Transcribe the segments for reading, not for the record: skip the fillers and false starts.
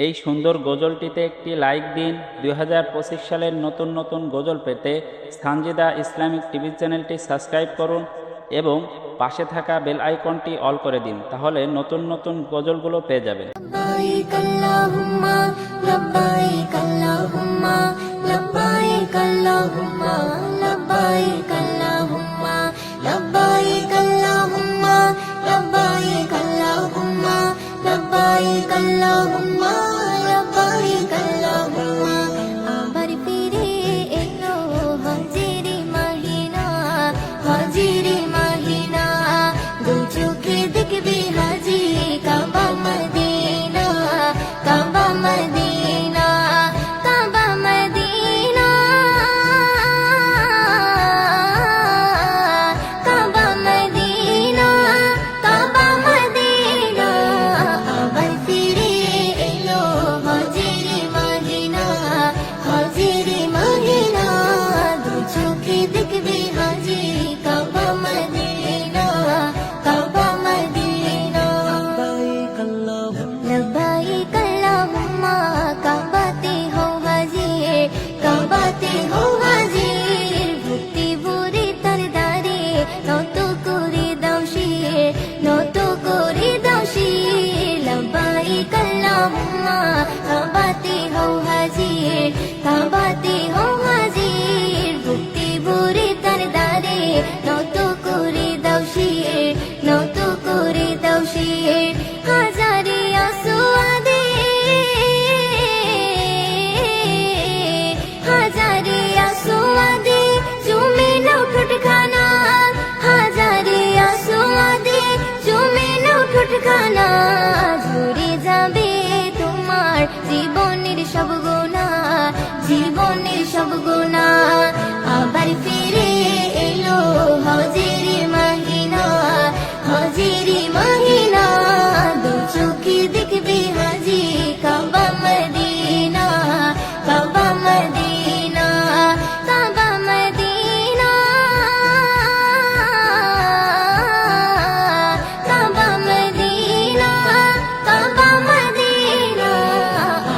এই সুন্দর গজলটিতে একটি লাইক দিন। 2025 সালের নতুন নতুন গজল পেতে সানজিদা ইসলামিক টিভি চ্যানেলটি সাবস্ক্রাইব করুন এবং পাশে থাকা বেল আইকনটি অল করে দিন, তাহলে নতুন নতুন গজলগুলো পেয়ে যাবেন। লব্বাইক আল্লাহুম্মা লব্বাইক আল্লাহুম্মা লব্বাইক আল্লাহুম্মা লব্বাইক আল্লাহুম্মা লব্বাইক আল্লাহুম্মা লব্বাইক আল্লাহুম্মা লব্বাইক আল্লাহুম্মা লব্বাইক আল্লাহুম্মা। আবার ফিরে এলো হাজিরি মাহিনা, হাজিরি মাহিনা, দু চোখে দেখবি হাজি কাবা মদিনা, কাবা মদিনা, কাবা মদিনা, কাবা মদিনা, কাবা মদিনা। আবার ফিরে এলো হাজিরি মাহিনা, হাজিরি মাহিনা, দু চোখে দেখবি হাজি কাবা মদিনা, কাবা মদিনা। লব্বাইক আল্লাহুম্মা কাবাতে হো হাজির, কাবাতে হো হাজির, ভক্তি ভরে তার দ্বারে নত করে দাও শির, নত করে দাও শির। লব্বাইক আল্লাহুম্মা কাবাতে হো হাজির, কাবাতে হো হাজির, ভক্তি ভরে তার দ্বারে নত করে দাও শির, নত করে দাও শির। হাজারে আসওয়াদে, হাজারে আসওয়াদে চুমে নাও ঠোঁটখানা, হাজারে আসওয়াদে চুমে নাও ঠোঁটখানা। ঝরে যাবে তোমার জীবনের সব গুনাহ, জীবনের সব গুনাহ। আবার ফিরে এলো হাজিরি মাহিনা, হাজিরি মাহিনা, দু চোখে দেখবি হাজি কাবা মদিনা, কাবা মদিনা, কাবা মদিনা, কাবা মদিনা, কাবা মদিনা।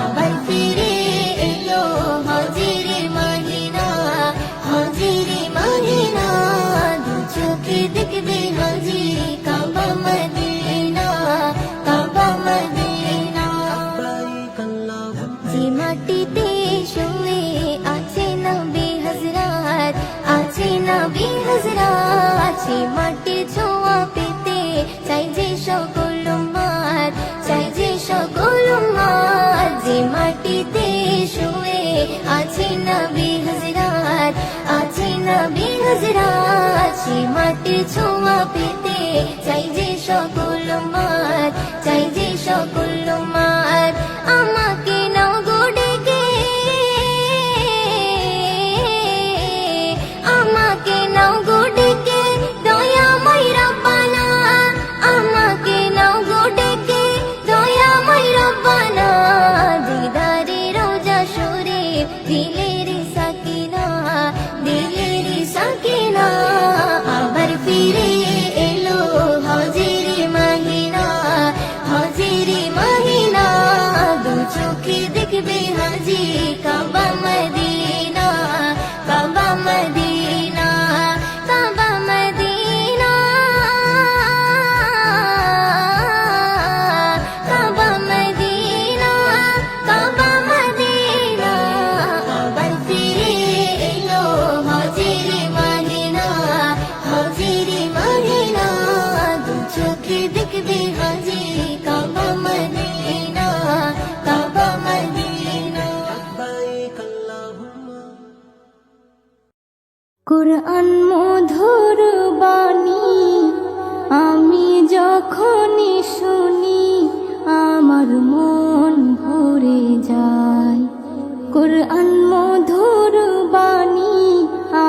আবার ফিরে এলো হাজিরি মাহিনা, হাজিরি মাহিনা, দু চোখে দেখবি হাজি কাবা মদিনা, কাবা মদিনা। যে মাটিতে শুয়ে আছে নবী হযরত, আছে নবী হযরত, সে মাটির ছোঁয়া পেতে চাই যে সকল উম্মত, চাই যে সকল উম্মত। যে মাটিতে শুয়ে আছে নবী হযরত, আছে নবী হযরত, সে মাটির ছোঁয়া পেতে চাই যে সকল উম্মত, চাই যে সকল উম্মত। আমাকে নাও গো ডেকে, আমাকে নাও গো ডেকে, দয়াময় রব্বানা, আমাকে নাও গো ডেকে, দয়াময় রব্বানা। দিদারে রোজা শরীফ দিলের সাকিনা, দিলের সাকিনা। আবার ফিরে এলো হাজিরি মাহিনা, হাজিরি মাহিনা, দু চোখে দেখবে হাজি কাবা মদিনা, কাবা মদিনা, কাবা মদিনা, কাবা মদিনা, কাবা মদিনা। আবার ফিরে এলো হাজিরি মাহিনা, হাজিরি মাহিনা, দু চোখে দেখবে হাজি কাবা মদিনা, কাবা মদিনা। কুরআন মধুর বাণী আমি যখনই শুনি আমার মন ভরে যায়। কুরআন মধুর বাণী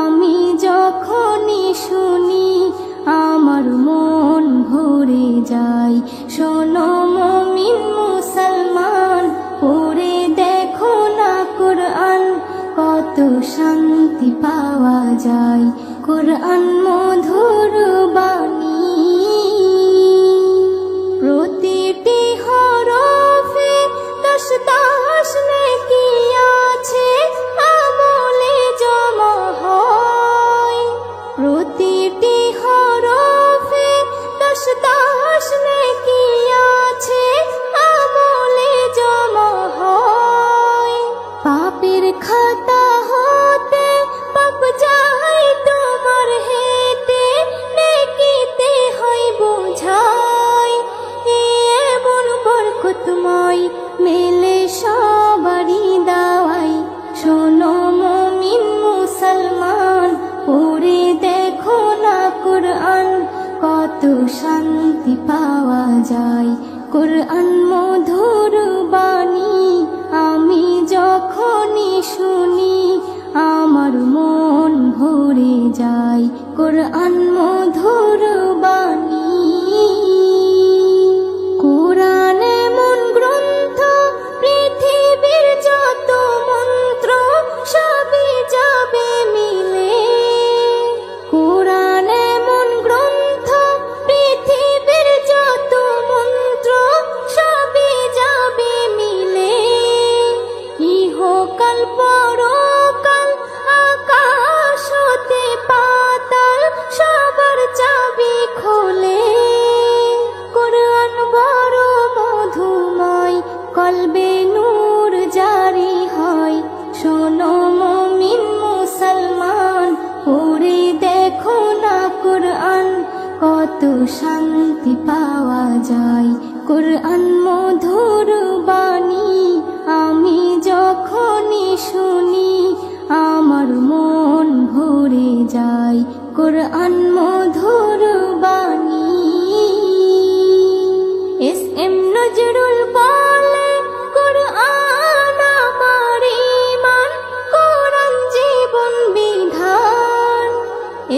আমি যখনই শুনি আমার মন ভরে যায়। শোনো মুমিন মুসলমান, পড়ে দেখো না কুরআন, কত শান্তি পাওয়া যায়। কুরআন মধুর বাণী, প্রতিটি হরফে 10 যায়। কোরআন মধুর বাণী আমি যখনই শুনি আমার মন ভরে যায়। কোরআন মধুর বাণী। কোরআন এমন গ্রন্থ পৃথিবীর যত মন্ত্র সবই যাবে মিলে। কোরআন এমন গ্রন্থ পৃথিবীর যত মন্ত্র সবই যাবে মিলে। ইহকাল পরকাল আকাশ হতে পাতাল সবার চাবি খোলে। কোরআন বড় মধুময় কলবে নূর জারি হয়। শোনো মুমিন মুসলমান পড়ে দেখো না কোরআন কত শান্তি পাওয়া যায়। কোরআন মধুর বাণী আমি যখনই শুনি আমার মন ভরে যায়। কোরআন মধুর বাণী। এস.এম. নজরুল বলে কোরআন আমার ঈমান, কোরআন জীবন বিধান।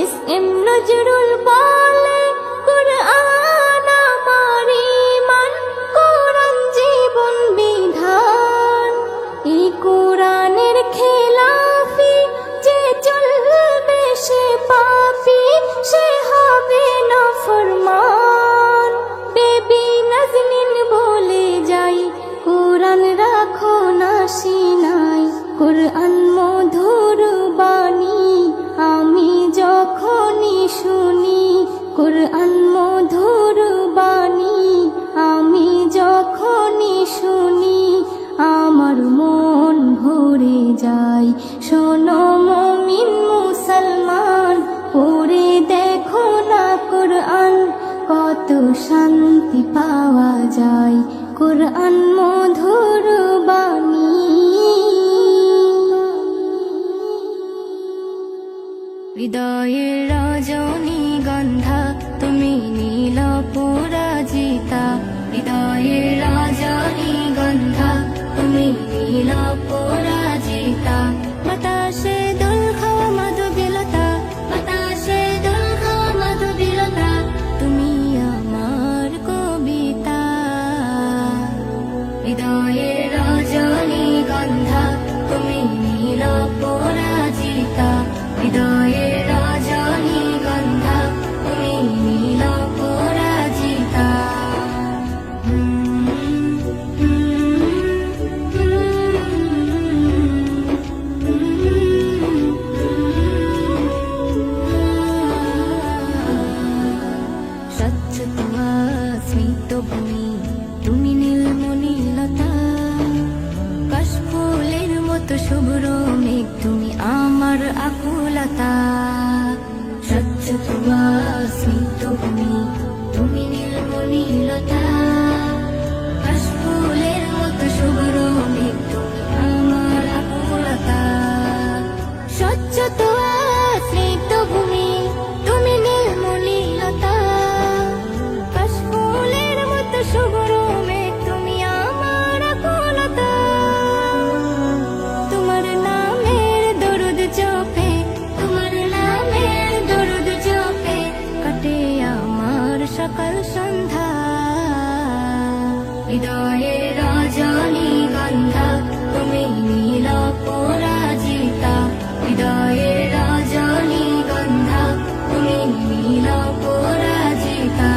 এস.এম. নজরুল বলে কোরআন আমার ঈমান, কোরআন জীবন বিধান। এই কোরআনের খেলাফি যে চলবে সে পাপী, সে হবে নাফরমান। বেবি নাজনীন বলে যাই কোরআন রাখো না সিনায়। কোরআন মধুর বাণী আমি যখনই শুনি কোরআন মধুর বাণী আমি যখনই শুনি আমার মন ভরে যায়। শোনো মুমিন মুসলমান পড়ে দেখো না কোরআন কত শান্তি পাওয়া যায়। কোরআন মধুর বাণী। হৃদয়ের রজনীগন্ধা তুমি নীল পরাজিতা। হৃদয়ের রজনীগন্ধা তুমি নীল পরাজিতা। বাতাসে দোল খাওয়া মাধবীলতা, বাতাসে দোল খাওয়া মাধবীলতা, তুমি আমার কবিতা। হৃদয়ের রজনীগন্ধা তুমি নীল পরাজিতা। হৃদয়ের রজনীগন্ধা তুমি নীল পরাজিতা। স্বচ্ছ তুয়া স্মিত ভূমি তুমি নীলমণিলতা। কাশফুলের মতো শুভ্র মেঘ তুমি আমার আকুলতা। স্বচ্ছ তুয়া স্মিত ভূমি তুমি নীলমণিলতা। কাশফুলের মতো শুভ্র মেঘ তুমি আমার আকুলতা। স্বচ্ছ তুয়া স্মিত ভূমি তুমি নীলমণিলতা। কাশফুলের মতো শুভ্র মেঘ তুমি আমার আকুলতা। তোমার নামের দরুদ জপে, তোমার নামের দরুদ জপে কাটে আমার সকাল সন্ধ্যা। হৃদয়ের রজনীগন্ধা তুমি নীল পরাজিতা। হৃদয়ের রজনীগন্ধা তুমি নীল পরাজিতা।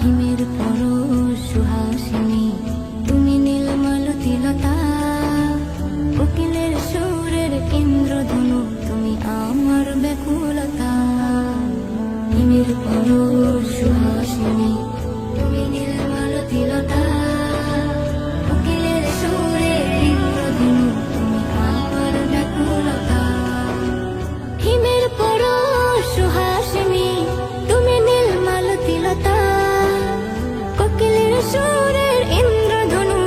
হিমের পরশ সুহাসিনী তুমি নীলমালতিলতা। কোকিলের সুরের ইন্দ্রধনু তুমি আমার ব্যাকুলতা। হিমের পরশ সুহাসিনী তুমি নীলমালতিলতা। কোকিলের সুরের ইন্দ্রধনু তুমি আমার ব্যাকুলতা। হিমের পরশ সুহাসিনী তুমি নীলমালতিলতা। কোকিলের সুরের ইন্দ্রধনু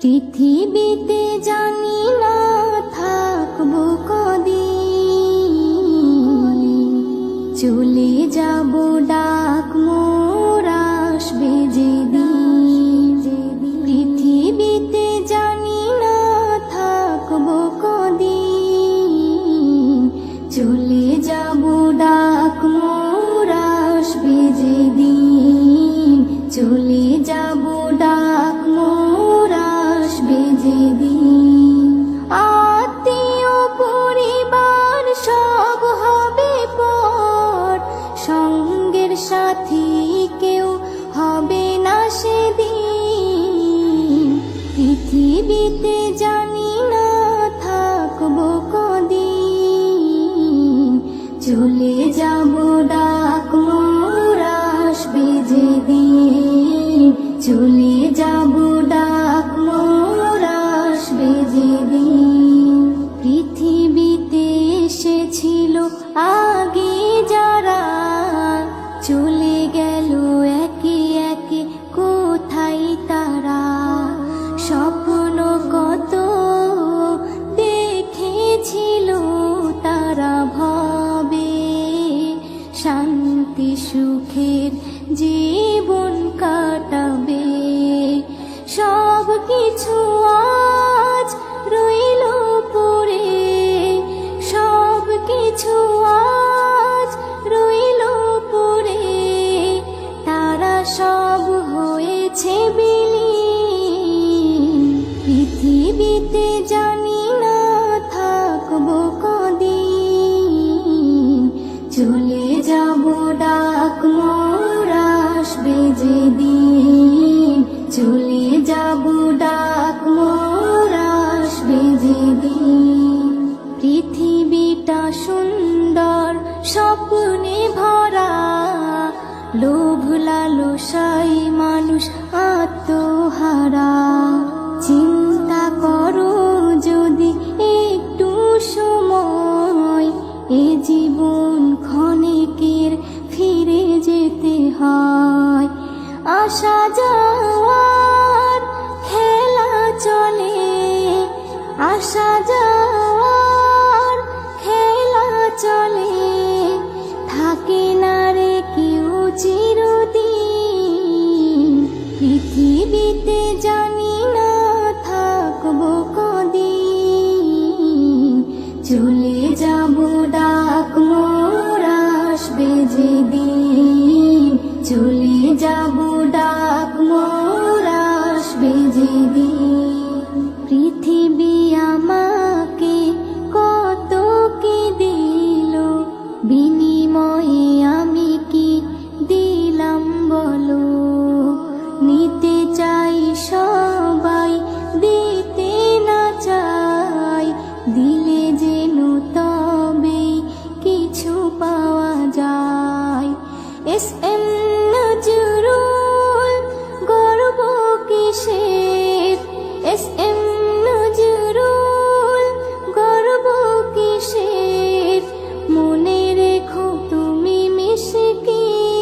পৃথিবীতে জানি না থাকবো কদিন, চলে যাব ডাক মোর আসবে যেদিন। পৃথিবীতে জানি না থাকবো কদিন, চলে যাব ডাক মোর আসবে যেদিন, চলে যাব ডাক মোর আসবে যেদিন। আত্মীয় পরিবার সব হবে পর, সঙ্গের সাথী কেউ হবে না সেদিন। পৃথিবীতে জানি না থাকবো কদিন, চলে যাব ডাক মোর আসবে যেদিন, চলে যাব ডাক মোর আসবে যেদিন। পৃথিবীতে এসেছিল আগে যারা, চলে গেল একে একে কোথায় তারা। স্বপ্ন কত দেখেছিল তারা ভবে, শান্তি সুখের জীবন কাটাবে। সব কিছু আজ রইল পড়ে, সব কিছু আজ রইল পড়ে। তারা সব হয়েছে বিলীন। পৃথিবীতে জানি না থাকবো কদিন, চলে যাব ডাক মোর আসবে যেদিন, চলে যাব ডাক মোর আসবে যেদিন। পৃথিবীটা সুন্দর স্বপ্নে ভরা, লোভ লালসায় মানুষ আত্মহারা। চিন্তা করো যদি একটু সময়, এ জীবন ক্ষণিকের ফিরে যেতে হয়। আসা যাওয়ার খেলা চলে, আসা যাওয়ার খেলা চলে। থাকে না রে কেউ চিরদিন। পৃথিবীতে জানি না থাকবো কদিন, চলে যাব ডাক মোর আসবে যেদিন, চলে যাব ডাক মোর আসবে যেদিন। পৃথিবী আমাকে কত কি দিল, বিনিময়ে আমি কি দিলাম বলো। নিতে চাই সবাই, দিতে না চাই, দিলে যেন তবে কিছু পাওয়া যায়। এস এম নজরুল গর্ব কিসের, এস এম নজরুল গর্ব কিসের। মনে রেখো তুমি মিসকিন।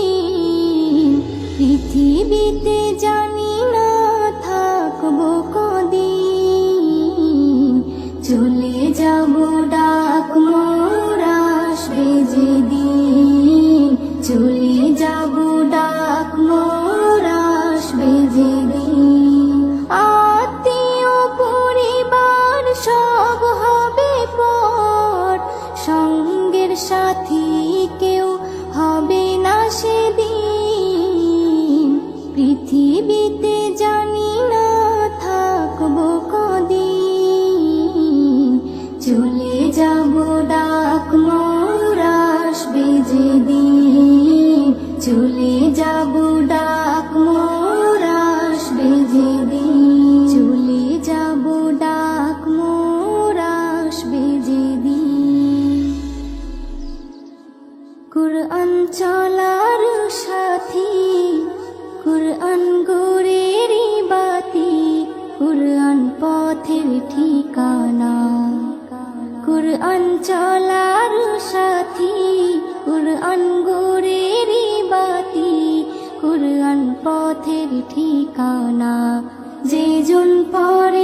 পৃথিবীতে জানি না থাকবো কদিন, চলে যাব ডাক মোর আসবে যেদিন, চলে যাব ডাক মোর আসবে যেদিন। আত্মীয় পরিবার সব হবে পর, সঙ্গের সাথী কেউ হবে না সেদিন। পৃথিবীতে জানি না থাকবো কদিন, চলে যাব ডাক মোর আসবে যেদিন, চলে যাব ডাক মোর আসবে যেদিন, চলে যাব ডাক মোর আসবে যেদিন। কুরআন চলার সাথী, কুরআন গোরের বাতি, কুরআন পথের ঠিকানা। কুরআন চলার সাথী, কুরআন গোরের বাতি, কুরআন পথের ঠিকানা। যে জন পড়ে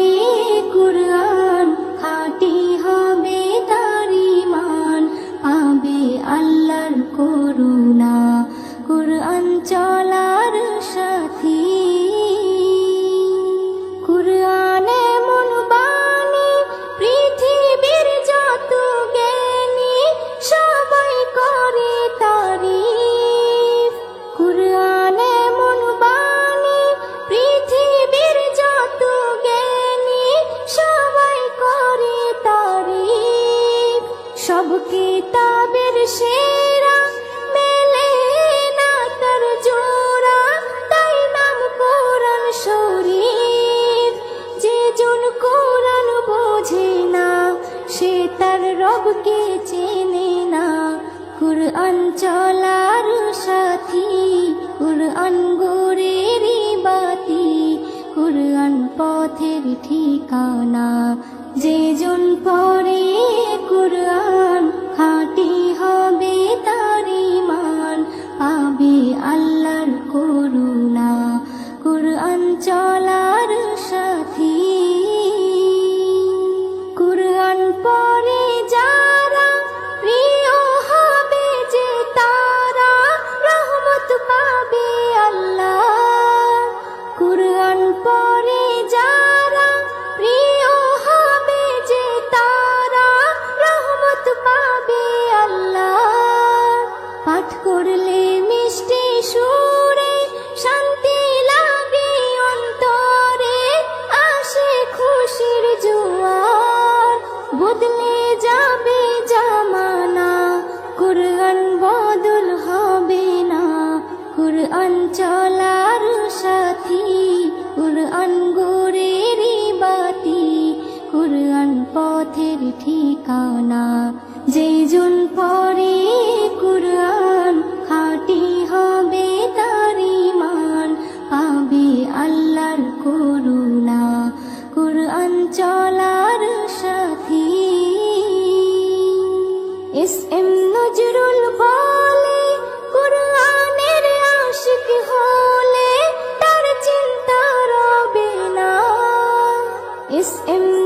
কিতাবের সেরা, মেলে না তার জোড়া, তাই নাম কোরআন শরীফ। যে জন কোরআন বোঝে না, সে তার রবকে চেনে না। কুরআন চলার সাথী, কুরআন গোরেরই বাতি, কুরআন পথের ঠিকানা। যে জন পড়ে কুরআন, খাঁটি হবে তার ঈমান, পাবে আল্লাহর করুণা। কুরআন চলার সাথী, কুরআন পড়ে যারা, প্রিয় হবে যে তারা, রহমত পাবে আল্লাহ। কুরআন পড়ে যারা, প্রিয় হবে যে তারা, রহমত পাবে আল্লাহ। পাঠ করলে মিষ্টি সুরে, শান্তি লাগে অন্তরে, আসে খুশির জোয়ার, বদলে যাবে জামানা, কুরআন বদল হবে না। কুরআন চলার সাথী, কুরআন গোরেরই বাতি, কুরআন পথের ঠিকানা। যে জন পড়ে কুরআন, খাঁটি হবে তার ঈমান, পাবে আল্লাহর করুণা। কুরআন চলার সাথী। এস.এম. নজরুল বলে, কুরআনের আশিক হলে তার চিন্তা রবে না। এস.এম.